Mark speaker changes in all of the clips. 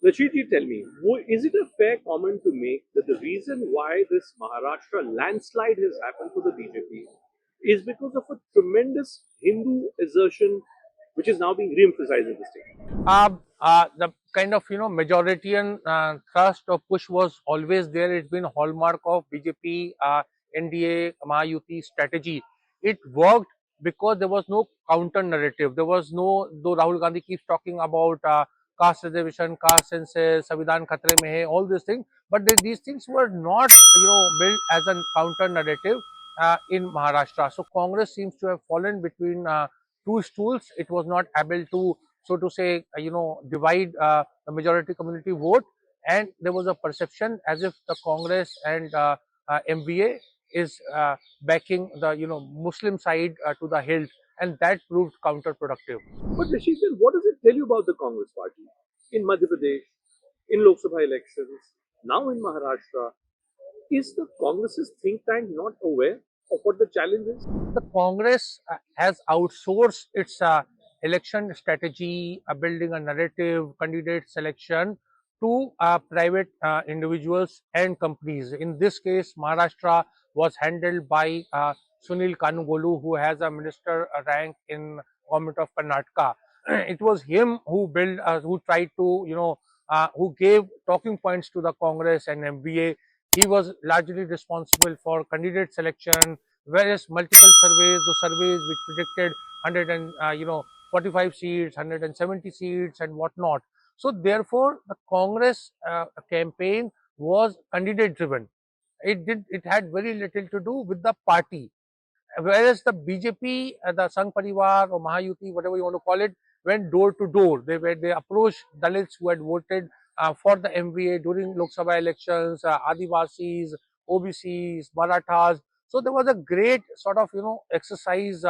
Speaker 1: Rasheed, you tell me, is it a fair comment to make that the reason why this Maharashtra landslide has happened for the BJP is because of a tremendous Hindu assertion which is now being re-emphasized in the state?
Speaker 2: The kind of majoritarian thrust or push was always there. It's been a hallmark of BJP NDA Mahayuti strategy. It worked because there was no counter narrative. There was no, though Rahul Gandhi keeps talking about caste reservation, caste census, Samvidhan khatre mein hai, all these things, but these things were not built as a counter narrative in Maharashtra. So Congress seems to have fallen between two stools. It was not able to, so to say, divide the majority community vote, and there was a perception as if the Congress and MVA is backing the Muslim side to the hilt, and that proved counterproductive.
Speaker 1: But Rasheed, then what does it tell you about the Congress party in Madhya Pradesh, in Lok Sabha elections, now in Maharashtra? Is the Congress's think tank not aware of what the challenge is?
Speaker 2: The Congress has outsourced its election strategy, building a narrative, candidate selection to private individuals and companies. In this case, Maharashtra was handled by Sunil Kanugolu, who has a minister rank in government of Karnataka. It was him who built, who tried to, who gave talking points to the Congress and MBA. He was largely responsible for candidate selection, whereas multiple surveys, the surveys which predicted 100 and 45 seats, 170 seats, and whatnot. So therefore, the Congress campaign was candidate driven. It had very little to do with the party, whereas the BJP, the Sangh Parivar or Mahayuti, whatever you want to call it, went door to door. They approached Dalits who had voted for the MVA during Lok Sabha elections, Adivasis, OBCs, Marathas. So there was a great sort of exercise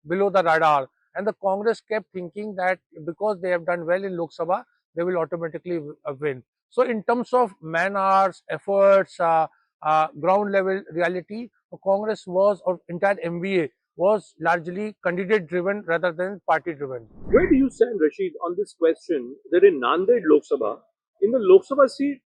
Speaker 2: below the radar, and the Congress kept thinking that because they have done well in Lok Sabha, they will automatically win. So in terms of man hours, efforts, ground level reality, Congress was, or entire MVA was largely candidate driven rather than party driven.
Speaker 1: Where do you stand, Rashid, on this question that in Nanded Lok Sabha, in the Lok Sabha seat,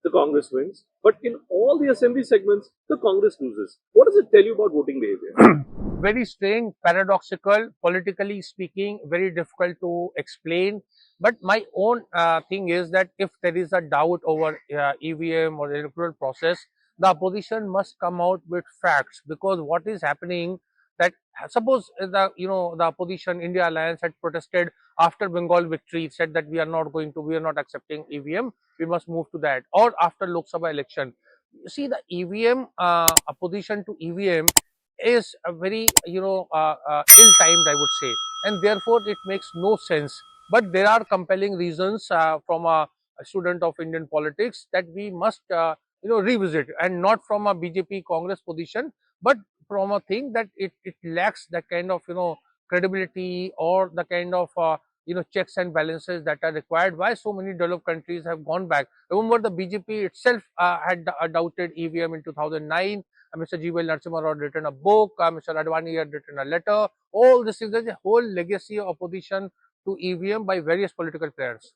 Speaker 1: the Congress wins, but in all the assembly segments, the Congress loses? What does it tell you about voting behavior?
Speaker 2: Very strange, paradoxical, politically speaking, very difficult to explain. But my own thing is that if there is a doubt over EVM or electoral process, the opposition must come out with facts, because what is happening, that suppose the opposition India Alliance had protested after Bengal victory, said that we are not accepting EVM, we must move to that, or after Lok Sabha election. You see, the EVM opposition to EVM is a very ill-timed, I would say, and therefore it makes no sense. But there are compelling reasons from a student of Indian politics that we must revisit, and not from a BJP Congress position, but from a thing that it lacks that kind of credibility, or the kind of checks and balances that are required. Why so many developed countries have gone back? Remember, the BJP itself had doubted EVM in 2009. Mr. G. Well Narasimha had written a book, Mr. Advani had written a letter. All this is a whole legacy of opposition to EVM by various political players.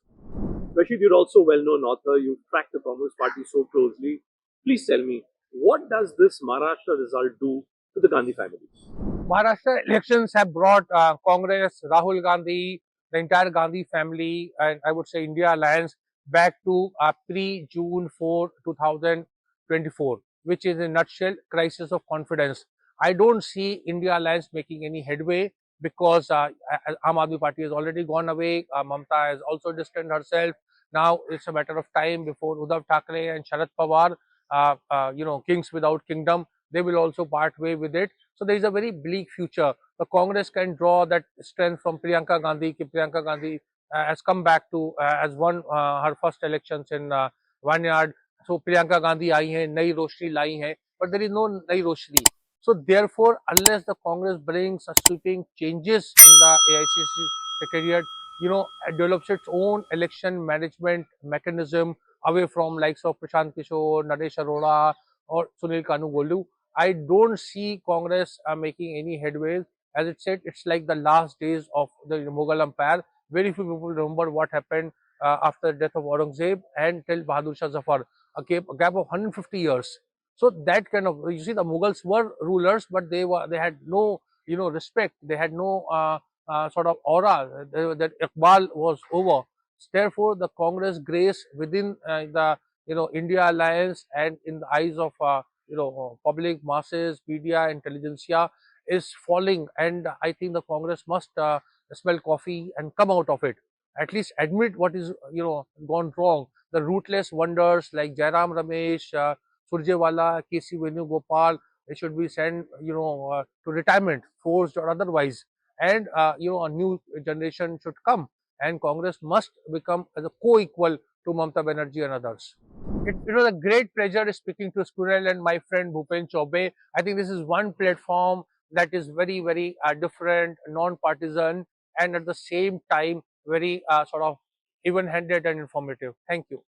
Speaker 1: Rashid, you're also a well-known author. You track the Congress party so closely. Please tell me, what does this Maharashtra result do to the Gandhi family?
Speaker 2: Maharashtra elections have brought Congress, Rahul Gandhi, the entire Gandhi family, and I would say India Alliance back to pre-June 4, 2024, which is in a nutshell crisis of confidence. I don't see India Alliance making any headway, because Aam Aadmi Party has already gone away. Mamta has also distanced herself. Now it's a matter of time before Uddhav Thackeray and Sharad Pawar, kings without kingdom, they will also part way with it. So there is a very bleak future. The Congress can draw that strength from Priyanka Gandhi. Priyanka Gandhi has come back to has won her first elections in Vineyard. So Priyanka Gandhi आई है, नई रोशनी लाई है, but there is no Nai Roshni. So therefore, unless the Congress brings a sweeping changes in the AICC secretariat, develops its own election management mechanism away from likes of Prashant Kishore, Naresh Arora, or Sunil Kanugolu, I don't see Congress making any headways. As it said, it's like the last days of the Mughal Empire. Very few people remember what happened after the death of Aurangzeb and till Bahadur Shah Zafar, a gap of 150 years. So that kind of, you see, the Mughals were rulers, but they had no respect. They had no sort of aura. That Iqbal was over. Therefore, the Congress grace within the India alliance and in the eyes of public masses, media, intelligentsia is falling, and I think the Congress must smell coffee and come out of it. At least admit what is gone wrong. The rootless wonders like Jairam Ramesh, Surjewala, KC Venugopal, they should be sent to retirement, forced or otherwise, and a new generation should come, and Congress must become as a co-equal to Mamata Banerjee and others. It was a great pleasure speaking to Squirrel and my friend Bhupendra Chaubey. I think this is one platform that is very, very different, non-partisan, and at the same time very sort of even-handed and informative. Thank you.